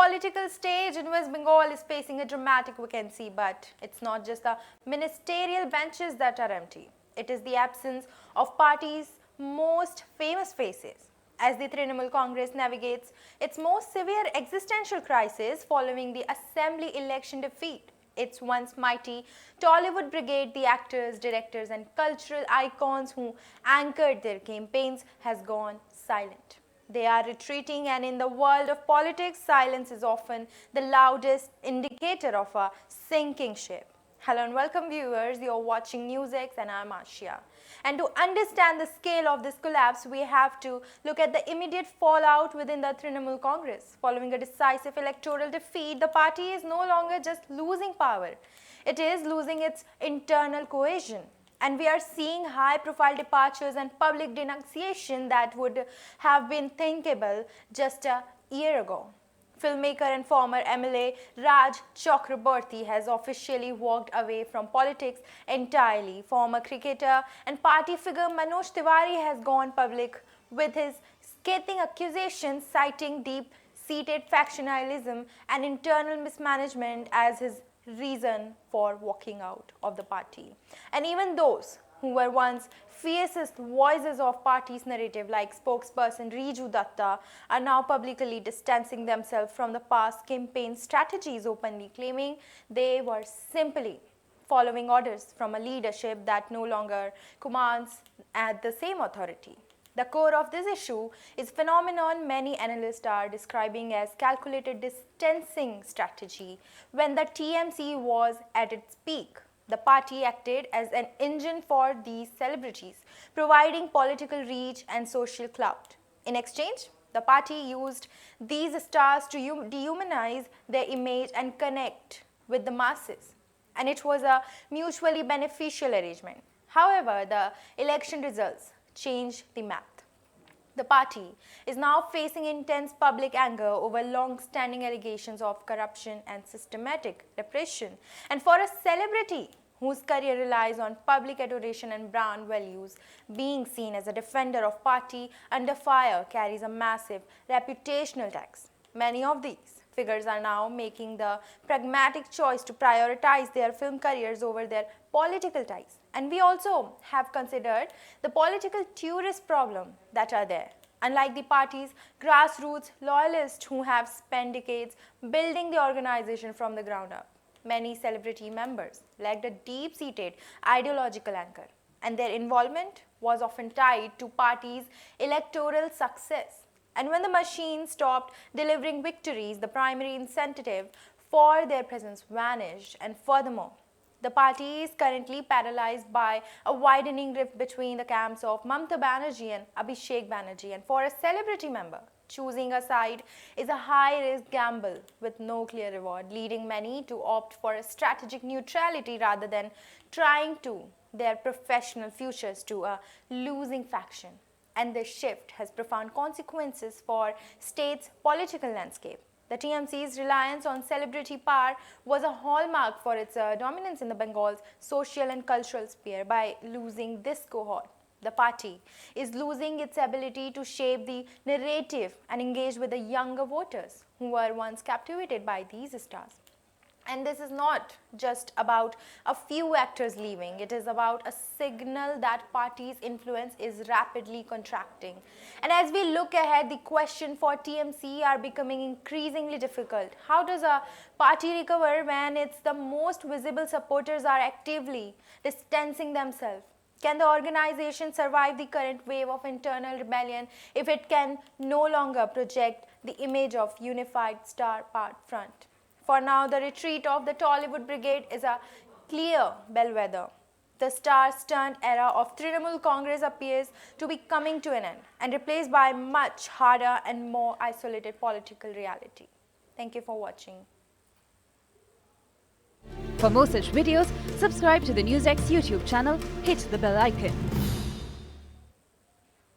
political stage in West Bengal is facing a dramatic vacancy, but it's not just the ministerial benches that are empty. It is the absence of parties' most famous faces. As the Trinamool Congress navigates its most severe existential crisis following the assembly election defeat, its once mighty Tollywood brigade, the actors, directors and cultural icons who anchored their campaigns, has gone silent. They are retreating, and in the world of politics, silence is often the loudest indicator of a sinking ship. Hello and welcome viewers, you're watching NewsX and I'm Ashia. And to understand the scale of this collapse, we have to look at the immediate fallout within the Trinamool Congress. Following a decisive electoral defeat, the party is no longer just losing power, it is losing its internal cohesion. And we are seeing high-profile departures and public denunciation that would have been thinkable just a year ago. Filmmaker and former MLA Raj Chakraborty has officially walked away from politics entirely. Former cricketer and party figure Manoj Tiwari has gone public with his scathing accusations, citing deep-seated factionalism and internal mismanagement as his reason for walking out of the party. And even those who were once fiercest voices of party's narrative, like spokesperson Riju Datta, are now publicly distancing themselves from the past campaign strategies, openly claiming they were simply following orders from a leadership that no longer commands at the same authority. The core of this issue is a phenomenon many analysts are describing as calculated distancing strategy. When the TMC was at its peak, the party acted as an engine for these celebrities, providing political reach and social clout. In exchange, the party used these stars to dehumanize their image and connect with the masses. And it was a mutually beneficial arrangement. However, the election results changed the math. The party is now facing intense public anger over long-standing allegations of corruption and systematic repression. And for a celebrity whose career relies on public adoration and brand values, being seen as a defender of party under fire carries a massive reputational tax. Many of these figures are now making the pragmatic choice to prioritize their film careers over their political ties. And we also have considered the political tourist problem that are there. Unlike the party's grassroots loyalists who have spent decades building the organization from the ground up, many celebrity members lacked a deep-seated ideological anchor, and their involvement was often tied to party's electoral success. And when the machine stopped delivering victories, the primary incentive for their presence vanished. And furthermore, the party is currently paralyzed by a widening rift between the camps of Mamata Banerjee and Abhishek Banerjee. And for a celebrity member, choosing a side is a high-risk gamble with no clear reward, leading many to opt for a strategic neutrality rather than trying to their professional futures to a losing faction. And this shift has profound consequences for state's political landscape. The TMC's reliance on celebrity power was a hallmark for its dominance in the Bengal's social and cultural sphere. By losing this cohort, the party is losing its ability to shape the narrative and engage with the younger voters who were once captivated by these stars. And this is not just about a few actors leaving, it is about a signal that party's influence is rapidly contracting. And as we look ahead, the question for TMC are becoming increasingly difficult. How does a party recover when its the most visible supporters are actively distancing themselves? Can the organization survive the current wave of internal rebellion if it can no longer project the image of unified star front? For now, the retreat of the Tollywood brigade is a clear bellwether. The star-studded era of Trinamool Congress appears to be coming to an end and replaced by much harder and more isolated political reality. Thank you for watching. For more such videos, subscribe to the NewsX YouTube channel, hit the bell icon.